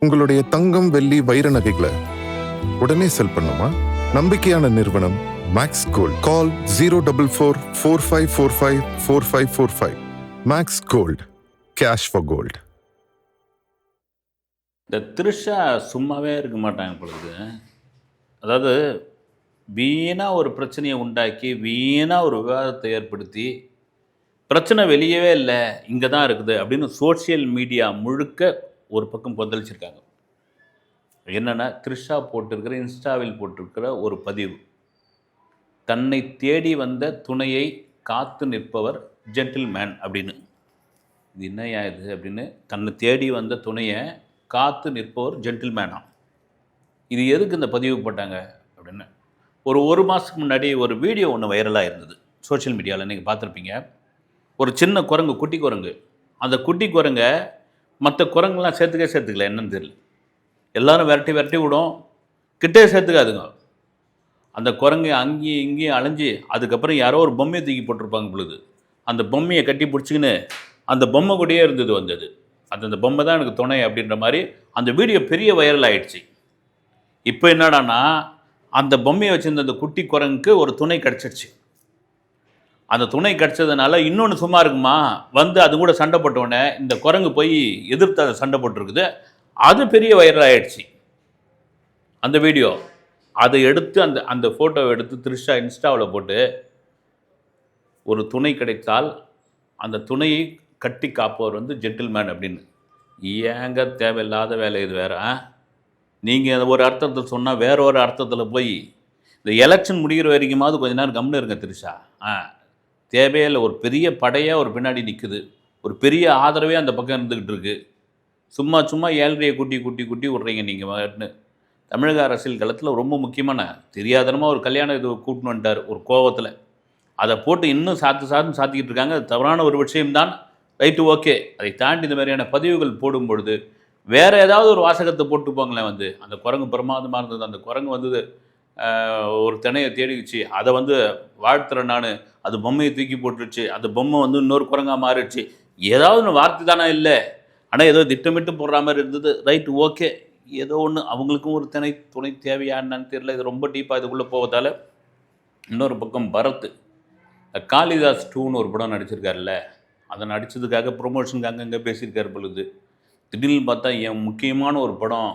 உங்களுடைய தங்கம், வெள்ளி, வைர நகைகளை உடனே செல் பண்ணுமா? நம்பிக்கையான நிறுவனம் Max Gold. Call 04445454545. Max Gold, cash for gold. இந்த த்ரிஷா சும்மாவே இருக்க மாட்டாங்க பொழுது. அதாவது வீணாக ஒரு பிரச்சனையை உண்டாக்கி வீணாக ஒரு விவாதத்தை ஏற்படுத்தி பிரச்சனை வெளியவே இல்லை இங்கே தான் இருக்குது அப்படின்னு சோஷியல் மீடியா முழுக்க ஒரு பக்கம் கொந்தளிச்சிருக்காங்க. என்னென்னா, த்ரிஷா போட்டிருக்கிற இன்ஸ்டாவில் போட்டிருக்கிற ஒரு பதிவு, தன்னை தேடி வந்த துணையை காத்து நிற்பவர் ஜென்டில்மேன் அப்படின்னு. இது என்னையா இது அப்படின்னு, தன்னை தேடி வந்த துணையை காத்து நிற்பவர் ஜென்டில்மேனா? இது எதுக்கு இந்த பதிவு போட்டாங்க அப்படின்னு ஒரு மாதத்துக்கு முன்னாடி ஒரு வீடியோ ஒன்று வைரலாக இருந்தது சோஷியல் மீடியாவில். நீங்கள் பார்த்துருப்பீங்க. ஒரு சின்ன குரங்கு, குட்டி குரங்கு. அந்த குட்டி குரங்கை மற்ற குரங்குலாம் சேர்த்துக்கல, என்னன்னு தெரியல. எல்லோரும் விரட்டி விடும், கிட்டே சேர்த்துக்காதுங்க. அந்த குரங்கு அங்கேயும் இங்கேயும் அலைஞ்சி அதுக்கப்புறம் யாரோ ஒரு பொம்மையை தூக்கி போட்டிருப்பாங்க பொழுது, அந்த பொம்மையை கட்டி பிடிச்சிக்கின்னு அந்த பொம்மை கூடயே இருந்தது வந்தது. அந்த பொம்மை தான் எனக்கு துணை அப்படின்ற மாதிரி அந்த வீடியோ பெரிய வைரல் ஆகிடுச்சு. இப்போ என்னடான்னா, அந்த பொம்மையை வச்சுருந்த அந்த குட்டி குரங்குக்கு ஒரு துணை கிடச்சிருச்சு. அந்த துணை கிடச்சதுனால இன்னொன்று சும்மா இருக்குமா, வந்து அது கூட சண்டை போட்டவுடனே இந்த குரங்கு போய் எதிர்த்து அதை சண்டை போட்டிருக்குது. அது பெரிய வைரல் ஆகிடுச்சு அந்த வீடியோ. அதை எடுத்து அந்த ஃபோட்டோவை எடுத்து த்ரிஷா இன்ஸ்டாவில் போட்டு, ஒரு துணை கிடைத்தால் அந்த துணையை கட்டி காப்பவர் வந்து ஜென்டில்மேன் அப்படின்னு. ஏங்க தேவையில்லாத வேலை இது வேறு. நீங்கள் ஒரு அர்த்தத்தில் சொன்னால் வேற ஒரு அர்த்தத்தில் போய் இந்த எலெக்ஷன் முடிகிற வரைக்குமாவது கொஞ்ச நேரம் கம்முன்னு இருங்க த்ரிஷா. தேவையில்லை. ஒரு பெரிய படையாக ஒரு பின்னாடி நிற்குது, ஒரு பெரிய ஆதரவே அந்த பக்கம் இருந்துக்கிட்டு இருக்குது. சும்மா ஏழ்றையை குட்டி விட்றீங்க நீங்கள் மட்டுன்னு. தமிழக அரசியல் களத்தில் ரொம்ப முக்கியமான தெரியாதனமாக ஒரு கல்யாணம் இது கூட்டின்னு வந்துட்டார் ஒரு கோவத்தில். அதை போட்டு இன்னும் சாத்திக்கிட்டு இருக்காங்க. அது தவறான ஒரு விஷயம்தான். Right, okay. அதை தாண்டி இந்த மாதிரியான பதிவுகள் போடும் பொழுது வேறு ஏதாவது ஒரு வாசகத்தை போட்டு போங்களேன். வந்து அந்த குரங்கு பிரமாதமாக இருந்தது, அந்த குரங்கு வந்தது ஒரு திணையை தேடிச்சு, அதை வந்து வாழ்த்துறேன் நான், அது பொம்மையை தூக்கி போட்டுருச்சு, அந்த பொம்மை வந்து இன்னொரு குரங்காக மாறிடுச்சு, ஏதாவது ஒன்று வார்த்தை தானே இல்லை. ஆனால் ஏதோ திட்டமிட்டு போடுற மாதிரி இருந்தது. Right, okay. ஏதோ ஒன்று அவங்களுக்கும் ஒரு துணை தேவையான்னு தெரியல. இது ரொம்ப டீப்பாக இதுக்குள்ளே போவதால். இன்னொரு பக்கம் பரத் காளிதாஸ் 2ன்னு ஒரு படம் நடிச்சிருக்காருல்ல, அதை நடித்ததுக்காக ப்ரொமோஷனுக்கு அங்கங்கே பேசியிருக்காரு பொழுது. திடீர்னு பார்த்தா என் முக்கியமான ஒரு படம்,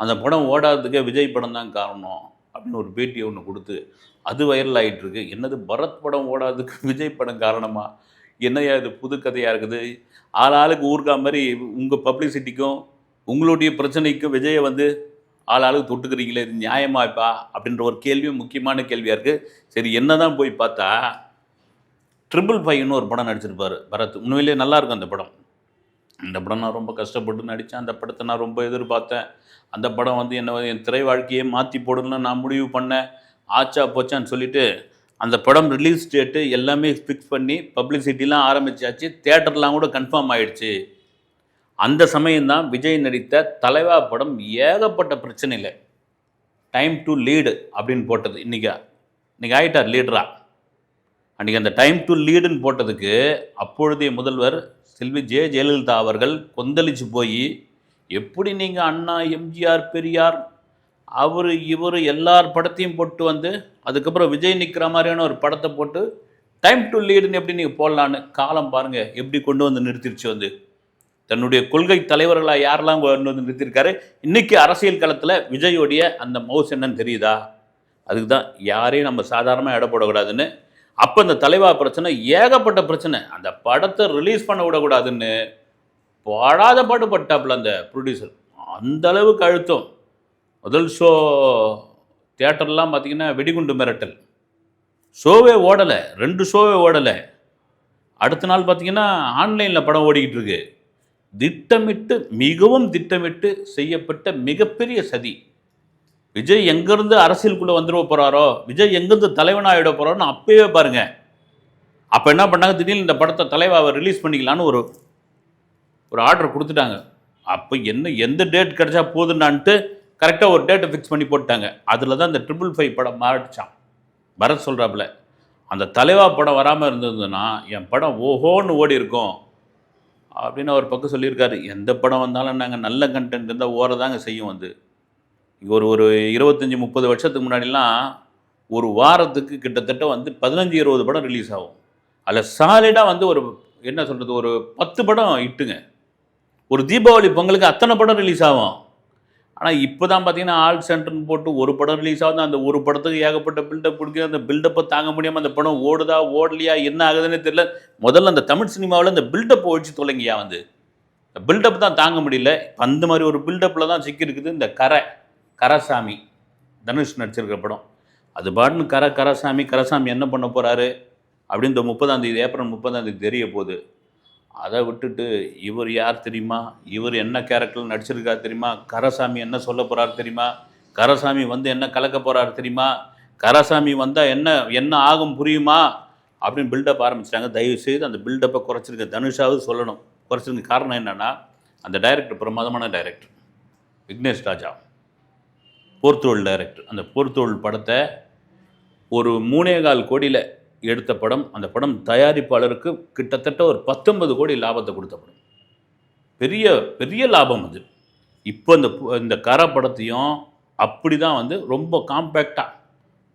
அந்த படம் ஓடாததுக்கே விஜய் படம் தான் காரணம் அப்படின்னு ஒரு பேட்டி ஒன்று கொடுத்து அது வைரல் ஆகிட்டுருக்கு. என்னது, பரத் படம் ஓடாததுக்கு விஜய் படம் காரணமா? என்னையா இது புது கதையாக இருக்குது? ஆளுக்கு ஊர்கா மாதிரி உங்கள் பப்ளிசிட்டிக்கும் உங்களுடைய பிரச்சனைக்கும் விஜயை வந்து ஆளுக்கு தொட்டுக்கிறீங்களே, இது நியாயமாப்பா அப்படின்ற ஒரு கேள்வியும் முக்கியமான கேள்வியாக இருக்குது. சரி, என்ன தான் போய் பார்த்தா 555ன்னு ஒரு படம் நடிச்சிருப்பார் பரத். உண்மையிலேயே நல்லாயிருக்கும் அந்த படம். அந்த படம் நான் ரொம்ப கஷ்டப்பட்டு நடித்தேன். அந்த படத்தை நான் ரொம்ப எதிர்பார்த்தேன். அந்த படம் வந்து என் திரை வாழ்க்கையே மாற்றி போடணும்னு நான் முடிவு பண்ணேன். ஆச்சா போச்சான்னு சொல்லிவிட்டு அந்த படம் ரிலீஸ் டேட்டு எல்லாமே ஃபிக்ஸ் பண்ணி பப்ளிசிட்டிலாம் ஆரம்பித்தாச்சு. தியேட்டர்லாம் கூட கன்ஃபார்ம் ஆகிடுச்சு. அந்த சமயம்தான் விஜய் நடித்த தலைவா படம் ஏகப்பட்ட பிரச்சனையில் டைம் டு லீடு அப்படின்னு போட்டது. இன்றைக்கி ஆகிட்டார் லீடரா. அன்றைக்கி அந்த டைம் டு லீடுன்னு போட்டதுக்கு அப்பொழுதைய முதல்வர் செல்வி ஜெயலலிதா அவர்கள் கொந்தளிச்சு போய், எப்படி நீங்கள் அண்ணா, எம்ஜிஆர், பெரியார், இவர் எல்லார் படத்தையும் போட்டு வந்து அதுக்கப்புறம் விஜய் நிற்கிற மாதிரியான ஒரு படத்தை போட்டு டைம் டு லீடுன்னு எப்படி நீங்கள் போடலான்னு காலம் பாருங்கள் எப்படி கொண்டு வந்து நிறுத்திடுச்சு. வந்து தன்னுடைய கொள்கை தலைவர்களாக யாரெல்லாம் கொண்டு வந்து நிறுத்தியிருக்காரு. இன்றைக்கி அரசியல் களத்தில் விஜயோடைய அந்த மவுஸ் என்னன்னு தெரியுதா? அதுக்கு தான் யாரையும் நம்ம சாதாரணமாக எடை போடக்கூடாதுன்னு. அப்போ இந்த தலைவா பிரச்சனை ஏகப்பட்ட பிரச்சனை. அந்த படத்தை ரிலீஸ் பண்ண விடக்கூடாதுன்னு படாத பாடு பட்டாப்புல அந்த ப்ரொடியூசர். அந்த அளவுக்கு அழுத்தம். முதல் ஷோ தியேட்டர்லாம் பார்த்திங்கன்னா வெடிகுண்டு மிரட்டல். ஷோவே ஓடலை, 2 ஷோவே ஓடலை. அடுத்த நாள் பார்த்திங்கன்னா ஆன்லைனில் படம் ஓடிக்கிட்டு இருக்கு. மிகவும் திட்டமிட்டு செய்யப்பட்ட மிகப்பெரிய சதி. விஜய் எங்கேருந்து அரசியலுக்குள்ளே வந்துட போகிறாரோ, விஜய் எங்கேருந்து தலைவனாகிட போகிறாரோன்னு அப்போவே பாருங்கள். அப்போ என்ன பண்ணாங்க, திடீர்னு இந்த படத்தை தலைவாவை ரிலீஸ் பண்ணிக்கலான்னு ஒரு ஆர்டர் கொடுத்துட்டாங்க. அப்போ எந்த டேட் கிடச்சா போதுன்னான்ட்டு கரெக்டாக ஒரு டேட்டை ஃபிக்ஸ் பண்ணி போட்டாங்க. அதில் தான் இந்த 555 படம் மாறிச்சான். பரத் சொல்கிறாப்புல, அந்த தலைவா படம் வராமல் இருந்ததுன்னா என் படம் ஓஹோன்னு ஓடி இருக்கும் அப்படின்னு அவர் பக்கம் சொல்லியிருக்காரு. எந்த படம் வந்தாலும் நாங்கள் நல்ல கண்டென்ட் இருந்தால் ஓரதாங்க செய்யும் வந்து. ஒரு ஒரு 25-30 வருஷத்துக்கு முன்னாடிலாம் ஒரு வாரத்துக்கு கிட்டத்தட்ட வந்து 15-20 படம் ரிலீஸ் ஆகும். அதில் சாலிடாக வந்து ஒரு என்ன சொல்கிறது, ஒரு 10 படம் இட்டுங்க. ஒரு தீபாவளி பொங்கலுக்கு அத்தனை படம் ரிலீஸ் ஆகும். ஆனால் இப்போ தான் பார்த்தீங்கன்னா ஆல் சென்டர்னு போட்டு ஒரு படம் ரிலீஸ் ஆகுது, அந்த ஒரு படத்துக்கு ஏகப்பட்ட பில்டப் கொடுக்குது. அந்த பில்டப்பை தாங்க முடியாமல் அந்த படம் ஓடுதா ஓடலையா என்ன ஆகுதுன்னு தெரியல. முதல்ல அந்த தமிழ் சினிமாவில் இந்த பில்டப்பை ஒழிச்சு தொலைங்கயா வந்து. இந்த பில்டப் தான் தாங்க முடியல. அந்த மாதிரி ஒரு பில்டப்பில் தான் சிக்கியிருக்குது இந்த கரசாமி தனுஷ் நடிச்சிருக்கிற படம். அது பாட்டுன்னு கரசாமி என்ன பண்ண போகிறாரு அப்படின்னு இந்த ஏப்ரல் 30 தெரிய போகுது. அதை விட்டுட்டு இவர் யார் தெரியுமா, இவர் என்ன கேரக்டரில் நடிச்சிருக்காரு தெரியுமா, கரசாமி என்ன சொல்ல போகிறாரு தெரியுமா, கரசாமி வந்து என்ன கலக்க போகிறாரு தெரியுமா, கரசாமி வந்தால் என்ன ஆகும் புரியுமா அப்படின்னு பில்டப் ஆரம்பிச்சிட்டாங்க. தயவுசெய்து அந்த பில்டப்பை குறைச்சிருங்க. தனுஷாவது சொல்லணும் குறைச்சிருங்க. காரணம் என்னென்னா அந்த டைரக்டர் பிரமாதமான டைரக்டர் விக்னேஷ் ராஜா, போர்த்தோல் டைரக்டர். அந்த போர்த்தோல் படத்தை ஒரு 3.25 கோடியில் எடுத்த படம். அந்த படம் தயாரிப்பாளருக்கு கிட்டத்தட்ட ஒரு 19 கோடி லாபத்தை கொடுத்த படம். பெரிய பெரிய லாபம் அது. இப்போ இந்த படத்தையும் அப்படி தான் வந்து ரொம்ப காம்பேக்டாக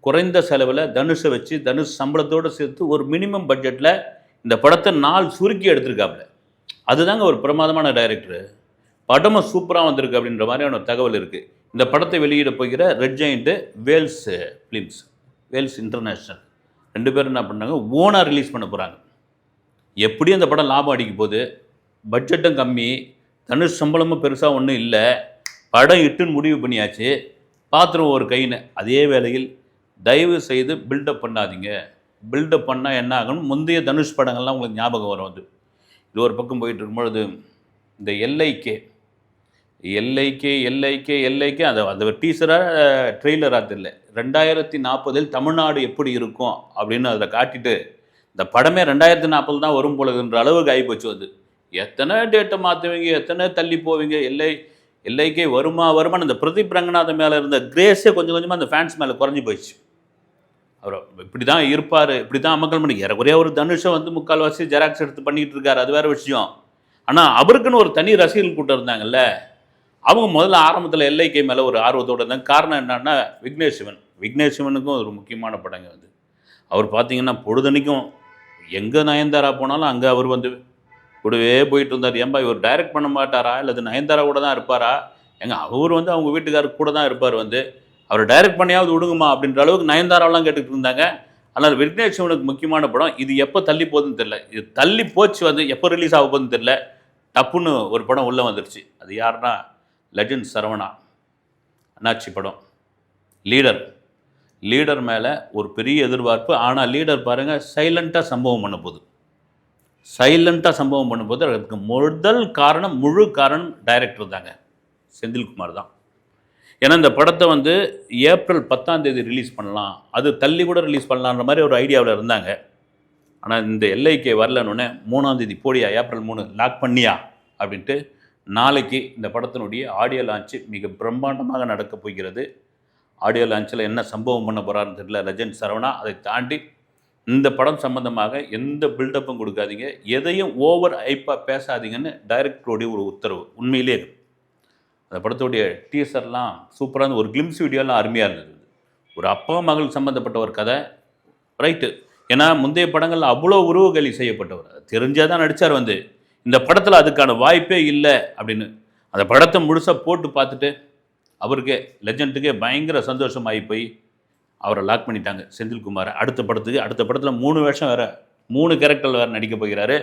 குறைந்த செலவில் தனுஷை வச்சு தனுஷ் சம்பளத்தோடு சேர்த்து ஒரு மினிமம் பட்ஜெட்டில் இந்த படத்தை சுருக்கி எடுத்திருக்காப்புல. அதுதாங்க ஒரு பிரமாதமான டைரக்டரு. படமும் சூப்பராக வந்திருக்கு அப்படின்ற மாதிரியான ஒரு தகவல் இருக்குது. இந்த படத்தை வெளியிட போகிற Red Giant Vels Films, Vels International 2 பேரும் என்ன பண்ணாங்க, ஓனாக ரிலீஸ் பண்ண போகிறாங்க. எப்படி அந்த படம் லாபம் அடிக்க போகுது, பட்ஜெட்டும் கம்மி, தனுஷ் சம்பளமும் பெருசாக ஒன்றும் இல்லை, படம் இட்டுன்னு முடிவு பண்ணியாச்சு, பாத்திரம் ஒரு கைன்னு. அதே வேளையில் தயவு செய்து பில்டப் பண்ணாதீங்க. பில்டப் பண்ணால் என்ன ஆகணும், முந்தைய தனுஷ் படங்கள்லாம் உங்களுக்கு ஞாபகம் வரும். அது இது ஒரு பக்கம் போயிட்டு இருக்கும்பொழுது இந்த எல்ஐகே அந்த டீசராக ட்ரெய்லராக தெரியல, 2040 தமிழ்நாடு எப்படி இருக்கும் அப்படின்னு அதில் காட்டிட்டு இந்த படமே 2040 தான் வரும் போலதுன்ற அளவுக்கு ஆகிப்போச்சு. வந்து எத்தனை டேட்டை மாற்றுவீங்க, எத்தனை தள்ளி போவீங்க. எல்ஐகே வருமானு இந்த பிரதீப் ரங்கநாதன் மேலே இருந்த கிரேஸே கொஞ்சம் கொஞ்சமாக அந்த ஃபேன்ஸ் மேலே குறைஞ்சி போயிடுச்சு. அவர் இப்படி தான் இருப்பார், இப்படி தான் அமக்கல் பண்ணி ஏறக்குறைய ஒரு தனுஷை வந்து 3/4 ஜெராக்ஸ் எடுத்து பண்ணிக்கிட்டு இருக்காரு, அது வேறு விஷயம். ஆனால் அவருக்குன்னு ஒரு தனி ரசிகர்கள் கூட்டம் இருந்தாங்கல்ல, அவங்க முதல்ல ஆரம்பத்தில் எல்ஐகே மேலே ஒரு ஆர்வத்தோடு இருந்தாங்க. காரணம் என்னன்னா விக்னேஷ் சிவனுக்கும் ஒரு முக்கியமான படங்க வந்து. அவர் பார்த்தீங்கன்னா பொழுதனைக்கும் எங்கே நயன்தாரா போனாலும் அங்கே அவர் வந்து கூடவே போயிட்டு இருந்தார். ஏன்பா இவர் டைரக்ட் பண்ண மாட்டாரா, இல்லை நயன்தாரா கூட தான் இருப்பாரா, அவர் வந்து அவங்க வீட்டுக்காரருக்கு கூட தான் இருப்பார். வந்து அவர் டைரக்ட் பண்ணியாவது விடுங்கம்மா அப்படின்ற அளவுக்கு நயன்தாராவெலாம் கேட்டுக்கிட்டு இருந்தாங்க. அதனால் விக்னேஷ் சிவனுக்கு முக்கியமான படம் இது. எப்போ தள்ளி போகுதுன்னு தெரியல, இது தள்ளி போச்சு. வந்து எப்போ ரிலீஸ் ஆக போகுதுன்னு தெரியல. டப்புன்னு ஒரு படம் உள்ளே வந்துருச்சு. அது யாருன்னா லெஜண்ட் சரவணா அண்ணாச்சி படம் லீடர் மேலே ஒரு பெரிய எதிர்பார்ப்பு. ஆனால் லீடர் பாருங்கள் சைலண்ட்டாக சம்பவம் பண்ணும்போது அதுக்கு முழு காரணம் டைரக்டர் தாங்க, செந்தில்குமார் தான். ஏன்னா இந்த படத்தை வந்து ஏப்ரல் 10 ரிலீஸ் பண்ணலாம், அது தள்ளி கூட ரிலீஸ் பண்ணலான்ற மாதிரி ஒரு ஐடியாவில் இருந்தாங்க. ஆனால் இந்த எல்ஐகே வரலன்னொன்னே 3 போடியா, ஏப்ரல் 3 லாக் பண்ணியா அப்படின்ட்டு நாளைக்கு இந்த படத்தினுடைய ஆடியோ லான்ச்சு மிக பிரம்மாண்டமாக நடக்க போகிறது. ஆடியோ லான்ச்சில் என்ன சம்பவம் பண்ண போகிறாருன்னு தெரியல லெஜண்ட் சரவணா. அதை தாண்டி இந்த படம் சம்பந்தமாக எந்த பில்டப்பும் கொடுக்காதீங்க, எதையும் ஓவர் ஹைப்பாக பேசாதீங்கன்னு டைரக்டருடைய ஒரு உத்தரவு. உண்மையிலே அந்த படத்துடைய டீசர்லாம் சூப்பராக, ஒரு கிளிம்ஸ் வீடியோலாம் அருமையாக இருந்தது. ஒரு அப்பா மகள் சம்மந்தப்பட்ட ஒரு கதை, ரைட்டு. ஏன்னா முந்தைய படங்களில் அவ்வளோ உருவகலி செய்யப்பட்டவர், தெரிஞ்சால் தான் நடித்தார். வந்து இந்த படத்தில் அதுக்கான வாய்ப்பே இல்லை அப்படின்னு அந்த படத்தை முழுசாக போட்டு பார்த்துட்டு அவருக்கே லெஜண்டுக்கே பயங்கர சந்தோஷமாகி போய் அவரை லாக் பண்ணிட்டாங்க செந்தில்குமாரை. அடுத்த படத்தில் 3 வேஷம் வேறு, 3 கேரக்டரில் வேறு நடிக்க போகிறாரு.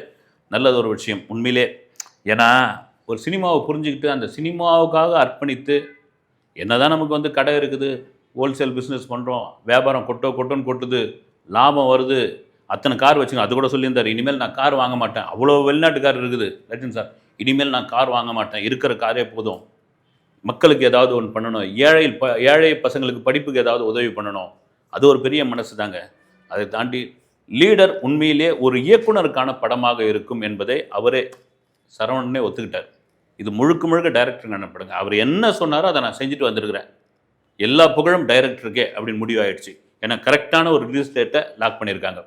நல்லது ஒரு விஷயம் உண்மையிலே. ஏன்னா ஒரு சினிமாவை புரிஞ்சுக்கிட்டு அந்த சினிமாவுக்காக அர்ப்பணித்து, என்ன தான் நமக்கு வந்து கடை இருக்குது, ஹோல்சேல் பிஸ்னஸ் பண்ணுறோம், வியாபாரம் கொட்டோன்னு கொட்டுது, லாபம் வருது, அத்தனை கார் வச்சுங்க. அது கூட சொல்லியிருந்தார், இனிமேல் நான் கார் வாங்க மாட்டேன். அவ்வளோ வெளிநாட்டு கார் இருக்குது லெஜண்ட் சார், இனிமேல் நான் கார் வாங்க மாட்டேன், இருக்கிற காரே போதும், மக்களுக்கு ஏதாவது ஒன்று பண்ணணும், ஏழை பசங்களுக்கு படிப்புக்கு ஏதாவது உதவி பண்ணணும். அது ஒரு பெரிய மனசு தாங்க. அதை தாண்டி லீடர் உண்மையிலே ஒரு இயக்குனருக்கான படமாக இருக்கும் என்பதை அவரே சரவணனே ஒத்துக்கிட்டார். இது முழுக்க டைரக்டருக்கான படங்க. அவர் என்ன சொன்னாரோ அதை நான் செஞ்சுட்டு வந்திருக்கிறேன், எல்லா புகழும் டைரக்டருக்கே அப்படின்னு முடிவாயிடுச்சு. ஏன்னா கரெக்டான ஒரு ரிலீஸ் டேட்டை லாக் பண்ணியிருக்காங்க.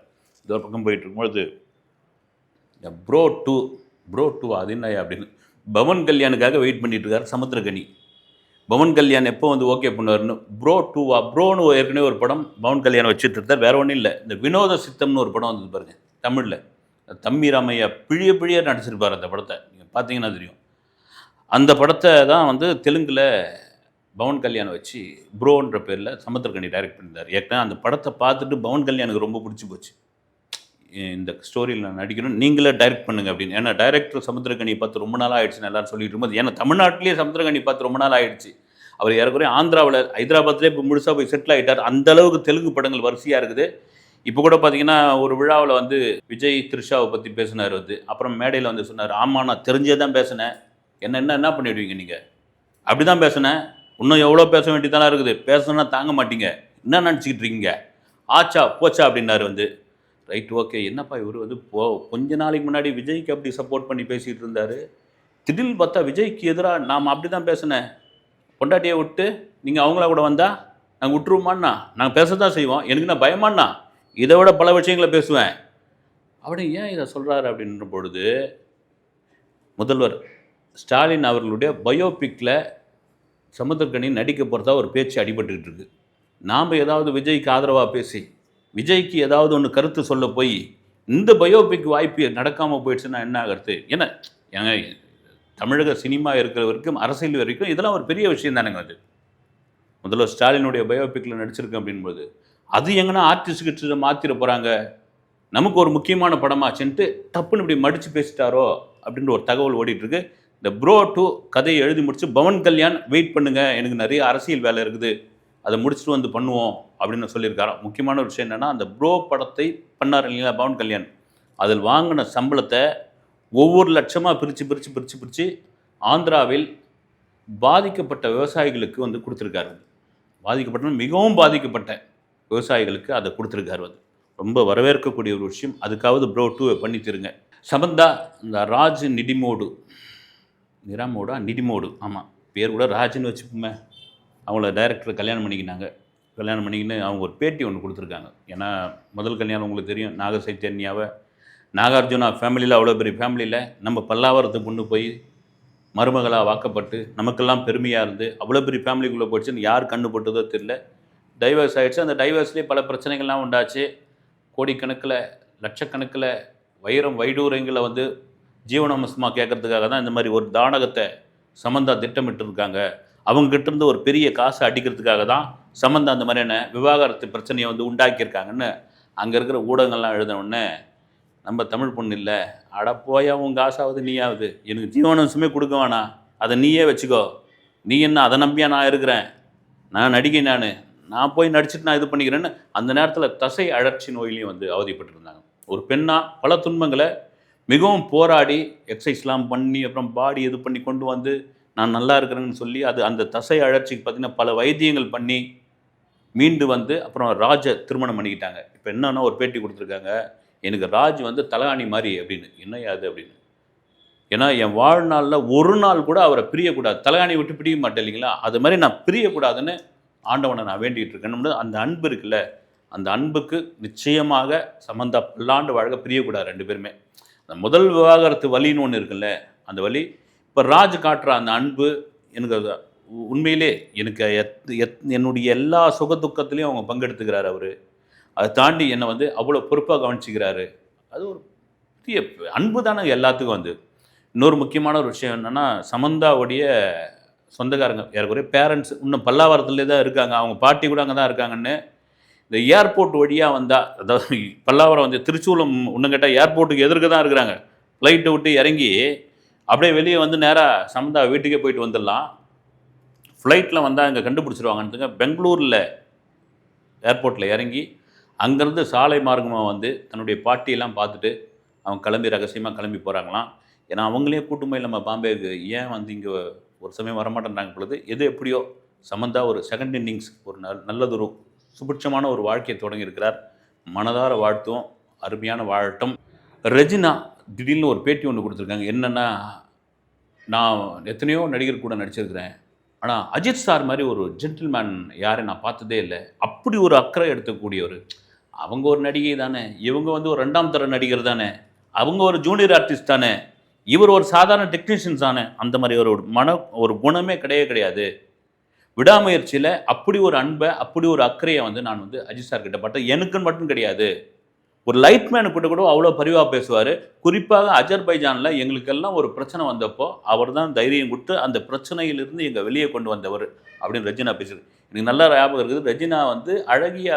இது ஒரு பக்கம் போயிட்டு இருக்கும்பொழுது இந்த ப்ரோ 2 ப்ரோ 2 அது என்னையா அப்படின்னு. பவன் கல்யாணுக்காக வெயிட் பண்ணிட்டு இருக்காரு சமுத்திரக்கனி. பவன் கல்யாண் எப்போ வந்து ஓகே பண்ணுவார்னு, ப்ரோ 2வா ப்ரோன்னு ஏற்கனவே ஒரு படம் பவன் கல்யாணம் வச்சுட்டு இருந்தார். வேற ஒன்றும் இல்லை, இந்த வினோத சித்தம்னு ஒரு படம் வந்தது பாருங்க தமிழில். தம்பி ராமையா பிழிய நடிச்சிருப்பார் அந்த படத்தை, நீங்கள் பார்த்தீங்கன்னா தெரியும். அந்த படத்தை தான் வந்து தெலுங்கில் பவன் கல்யாணம் வச்சு ப்ரோன்ற பேரில் சமுத்திரக்கனி டைரக்ட் பண்ணியிருந்தார். ஏற்கனவே அந்த படத்தை பார்த்துட்டு பவன் கல்யாணுக்கு ரொம்ப பிடிச்சி போச்சு, இந்த ஸ்டோரியில் நான் நடிக்கணும், நீங்களே டைரக்ட் பண்ணுங்க அப்படின்னு. ஏன்னா டைரக்டர் சமுத்திரக்கனி பார்த்து ரொம்ப நாள் ஆயிடுச்சுன்னு எல்லாரும் சொல்லிட்டு இருக்கும்போது, ஏன்னா தமிழ்நாட்டிலேயே சமுத்திரக்கனி பார்த்து ரொம்ப நாள் ஆயிடுச்சு. அவர் ஏறக்குறைய ஆந்திராவில் ஹைதராபாத்லேயே இப்போ முழுசாக போய் செட்டில் ஆகிட்டார். அந்த அளவுக்கு தெலுங்கு படங்கள் வரிசையாக இருக்குது. இப்போ கூட பார்த்தீங்கன்னா ஒரு விழாவில் வந்து விஜய் த்ரிஷாவை பற்றி பேசினார் வந்து. அப்புறம் மேடையில் வந்து சொன்னார், ஆமாம் நான் தெரிஞ்சே தான் பேசினேன், என்ன பண்ணிவிடுவீங்க நீங்கள், அப்படி தான் பேசினேன், இன்னும் எவ்வளோ பேச வேண்டியதானே இருக்குது, பேசணுன்னா தாங்க மாட்டீங்க, என்ன நினச்சிக்கிட்டு இருக்கீங்க, ஆச்சா போச்சா அப்படின்னாரு வந்து. ரைட், ஓகே, என்னப்பா இவர் வந்து கொஞ்ச நாளைக்கு முன்னாடி விஜய்க்கு அப்படி சப்போர்ட் பண்ணி பேசிகிட்டு இருந்தார், திடீர்னு பார்த்தா விஜய்க்கு எதிராக நாம் அப்படி தான் பேசினேன், பொண்டாட்டியை விட்டு நீங்கள் அவங்களா கூட வந்தால் நாங்கள் விட்டுருவோமாண்ணா, நாங்கள் பேச தான் செய்வோம், எனக்கு நான் பயமாண்ணா, இதை விட பல விஷயங்களை பேசுவேன் அப்படி. ஏன் இதை சொல்கிறாரு அப்படின்ற பொழுது, முதல்வர் ஸ்டாலின் அவர்களுடைய பயோபிக்கில் சமுத்திரக்கனி நடிக்க போகிறதா ஒரு பேச்சு அடிபட்டுக்கிட்டு இருக்கு. நாம் ஏதாவது விஜய்க்கு ஆதரவாக பேசி விஜய்க்கு ஏதாவது ஒன்று கருத்து சொல்ல போய் இந்த பயோபிக் வாய்ப்பு நடக்காமல் போயிடுச்சுன்னா என்ன ஆகிறது? ஏன்னா தமிழக சினிமா இருக்கிற வரைக்கும் அரசியல் வரைக்கும் இதெல்லாம் ஒரு பெரிய விஷயம் தானேங்க. அது முதல்வர் ஸ்டாலினுடைய பயோபிக்கில் நடிச்சிருக்கு அப்படின்போது அது எங்கன்னா ஆர்டிஸ்ட்கிட்ட மாற்றிட போகிறாங்க, நமக்கு ஒரு முக்கியமான படமாச்சுன்ட்டு டப்புன்னு இப்படி மடித்து பேசிட்டாரோ அப்படின்ற ஒரு தகவல் ஓடிட்டுருக்கு. இந்த ப்ரோ 2 கதையை எழுதி முடிச்சு பவன் கல்யாண் வெயிட் பண்ணுங்கள், எனக்கு நிறைய அரசியல் வேலை இருக்குது, அதை முடிச்சுட்டு வந்து பண்ணுவோம் அப்படின்னு சொல்லியிருக்காராம். முக்கியமான ஒரு விஷயம் என்னென்னா, அந்த ப்ரோ படத்தை பண்ணார் இல்லைங்களா பவன் கல்யாண், அதில் வாங்கின சம்பளத்தை ஒவ்வொரு லட்சமாக பிரித்து ஆந்திராவில் பாதிக்கப்பட்ட விவசாயிகளுக்கு வந்து கொடுத்துருக்காரு. பாதிக்கப்பட்ட மிகவும் பாதிக்கப்பட்ட விவசாயிகளுக்கு அதை கொடுத்துருக்காரு. அது ரொம்ப வரவேற்கக்கூடிய ஒரு விஷயம். அதுக்காவது ப்ரோ 2 பண்ணி தருங்க. சமந்தா இந்த ராஜ் நிடிமோடு ஆமாம் பேர் கூட ராஜ்னு வச்சுப்போமே, அவங்கள டைரக்டர் கல்யாணம் பண்ணிக்கின்னு அவங்க ஒரு பேட்டி ஒன்று கொடுத்துருக்காங்க. ஏன்னா முதல் கல்யாணம் உங்களுக்கு தெரியும், நாக சைத்தன்யாவை நாகார்ஜுனா ஃபேமிலியில், அவ்வளோ பெரிய ஃபேமிலியில் நம்ம பல்லாவரத்து பொண்ணு போய் மருமகளாக வாக்கப்பட்டு நமக்கெல்லாம் பெருமையாக இருந்து அவ்வளோ பெரிய ஃபேமிலிக்குள்ளே போயிடுச்சுன்னு யார் கண்ணு போட்டதோ தெரியல. டைவர்ஸ் ஆகிடுச்சு. அந்த டைவர்ஸ்லேயே பல பிரச்சனைகள்லாம் உண்டாச்சு. கோடிக்கணக்கில் லட்சக்கணக்கில் வைடூரங்களை வந்து ஜீவனாம்சமாக கேட்கறதுக்காக தான் இந்த மாதிரி ஒரு தானகத்தை சமந்தா திட்டமிட்டுருக்காங்க. அவங்ககிட்ட ஒரு பெரிய காசை அடிக்கிறதுக்காக தான் சமந்தா அந்த மாதிரியான விவாகரத்து பிரச்சனையை வந்து உண்டாக்கியிருக்காங்கன்னு அங்கே இருக்கிற ஊடகங்கள்லாம் எழுதினோடனே, நம்ம தமிழ் பொண்ணு இல்லை, அடப்போயா உங்கள் காசாவது நீயாவது, எனக்கு ஜீவனாம்சமே கொடுக்க வேணாம், அதை நீயே வச்சுக்கோ, நீ என்ன அதை நம்பியா நான் இருக்கிறேன், நான் நடிகை, நான் போய் நடிச்சுட்டு நான் இது பண்ணிக்கிறேன்னு அந்த நேரத்தில் தசை அழற்சி நோயிலையும் வந்து அவதிப்பட்டிருந்தாங்க. ஒரு பெண்ணாக பல துன்பங்களை மிகவும் போராடி எக்ஸசைஸ்லாம் பண்ணி அப்புறம் பாடி இது பண்ணி கொண்டு வந்து நான் நல்லா இருக்கிறேன்னு சொல்லி அது அந்த தசை அழற்சிக்கு பார்த்திங்கன்னா பல வைத்தியங்கள் பண்ணி மீண்டு வந்து அப்புறம் ராஜை திருமணம் பண்ணிக்கிட்டாங்க. இப்போ என்னன்னா ஒரு பேட்டி கொடுத்துருக்காங்க, எனக்கு ராஜ் வந்து தலகாணி மாதிரி அப்படின்னு. என்னையா அது அப்படின்னு. ஏன்னா என் வாழ்நாளில் ஒரு நாள் கூட அவரை பிரியக்கூடாது, தலகாணி விட்டு பிரிய மாட்டேன் இல்லைங்களா, அது மாதிரி நான் பிரியக்கூடாதுன்னு ஆண்டவனை நான் வேண்டிகிட்டு இருக்கேன். அந்த அன்பு இருக்குல்ல, அந்த அன்புக்கு நிச்சயமாக சமந்தா பல்லாண்டு வாழ்க பிரியக்கூடாது ரெண்டு பேருமே. அந்த முதல் விவாகரத்து வலின்னு ஒன்று இருக்குல்ல, அந்த வலி இப்போ ராஜ் காட்டுற அந்த அன்பு எனக்கு அது உண்மையிலே எனக்கு என்னுடைய எல்லா சுக துக்கத்துலேயும் அவங்க பங்கெடுத்துக்கிறார் அவர். அதை தாண்டி என்னை வந்து அவ்வளோ பொறுப்பாக கவனிச்சிக்கிறாரு. அது ஒரு பெரிய அன்பு தானே எல்லாத்துக்கும் வந்து. இன்னொரு முக்கியமான ஒரு விஷயம் என்னென்னா, சமந்தாவுடைய சொந்தக்காரங்க ஏறக்குறைய பேரண்ட்ஸ் இன்னும் பல்லாவரத்துலேயே தான் இருக்காங்க, அவங்க பாட்டி கூட அங்கே தான் இருக்காங்கன்னு இந்த ஏர்போர்ட் வழியாக வந்தால், அதாவது பல்லாவரம் வந்து திருச்சூலம் இன்னும் கேட்டால் ஏர்போர்ட்டுக்கு எதிர்க்க தான் இருக்கிறாங்க, ஃப்ளைட்டை விட்டு இறங்கி அப்படியே வெளியே வந்து நேராக சமந்தா வீட்டுக்கே போயிட்டு வந்துடலாம். ஃப்ளைட்டில் வந்தால் அங்கே கண்டுபிடிச்சிருவாங்கன்னுங்க. பெங்களூரில் ஏர்போர்ட்டில் இறங்கி அங்கேருந்து சாலை மார்க்கமாக வந்து தன்னுடைய பாட்டியெல்லாம் பார்த்துட்டு அவங்க ரகசியமாக கிளம்பி போகிறாங்களாம். ஏன்னா அவங்களே கூட்டுமே நம்ம பாம்பேக்கு ஏன் வந்து இங்கே ஒரு சமயம் வரமாட்டேன்றாங்க பொழுது, எது எப்படியோ சமந்தா ஒரு செகண்ட் இன்னிங்ஸ் ஒரு நல்லதொரு சுபிட்சமான ஒரு வாழ்க்கையை தொடங்கியிருக்கிறார். மனதார வாழ்த்தும், அருமையான வாழட்டும். ரெஜினா திடீர்னு ஒரு பேட்டி ஒன்று கொடுத்துருக்காங்க. என்னென்னா, நான் எத்தனையோ நடிகர் கூட நடிச்சிருக்கிறேன், ஆனால் அஜித் சார் மாதிரி ஒரு ஜென்டில்மேன் யாரையும் நான் பார்த்ததே இல்லை, அப்படி ஒரு அக்கறை எடுத்துக்கூடியவர். அவங்க ஒரு நடிகை தானே, இவங்க வந்து ஒரு 2ஆம் தர நடிகர் தானே, அவங்க ஒரு ஜூனியர் ஆர்டிஸ்ட் தானே, இவர் ஒரு சாதாரண டெக்னீஷியன்ஸ் தானே, அந்த மாதிரி ஒரு குணமே கிடையாது. விடாமுயற்சியில் அப்படி ஒரு அன்பை, அப்படி ஒரு அக்கறையை வந்து நான் வந்து அஜித் சார் கிட்ட பார்த்தேன். எனக்குன்னு மட்டும் கிடையாது, ஒரு லைட்மேனு கிட்ட கூட அவ்வளோ பரிவாக பேசுவார். குறிப்பாக அஜர்பைஜானில் எங்களுக்கெல்லாம் ஒரு பிரச்சனை வந்தப்போ அவர் தான் தைரியம் கொடுத்து அந்த பிரச்சனையிலிருந்து எங்களை வெளியே கொண்டு வந்தவர் அப்படின்னு ரெஜினா பேசுது. எனக்கு நல்லா ஞாபகம் இருக்குது. ரெஜினா வந்து அழகிய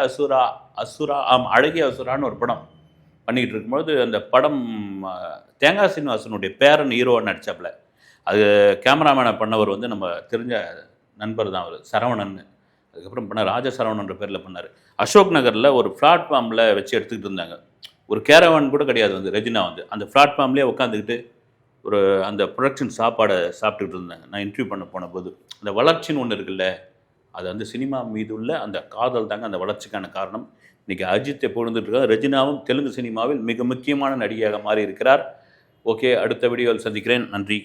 அசுரான்னு ஒரு படம் பண்ணிக்கிட்டு இருக்கும்போது, அந்த படம் தேங்காய் சீனிவாசனுடைய பேரன் ஹீரோன்னு நடிச்சாப்புல. அது கேமராமேனை பண்ணவர் வந்து நம்ம தெரிஞ்ச நண்பர் தான் அவர், சரவணன். அதுக்கப்புறம் பண்ண ராஜசரவணன்ற பேரில் பண்ணார். அசோக் நகரில் ஒரு பிளாட்ஃபார்மில் வச்சு எடுத்துக்கிட்டு இருந்தாங்க. ஒரு கேரவான் கூட கிடையாது வந்து ரெஜினா வந்து அந்த பிளாட்ஃபார்ம்லேயே உட்காந்துக்கிட்டு ஒரு அந்த ப்ரொடக்ஷன் சாப்பாடை சாப்பிட்டுக்கிட்டு இருந்தாங்க. நான் இன்டர்வியூ பண்ண போன போது அந்த வளர்ச்சின்னு ஒன்று இருக்குல்ல, அது வந்து சினிமா மீது உள்ள அந்த காதல் தாங்க அந்த வளர்ச்சிக்கான காரணம். இன்றைக்கி அஜித்தை பொழுதுட்டு இருக்காங்க. ரெஜினாவும் தெலுங்கு சினிமாவில் மிக முக்கியமான நடிகையாக மாறி இருக்கிறார். ஓகே, அடுத்த வீடியோவில் சந்திக்கிறேன். நன்றி.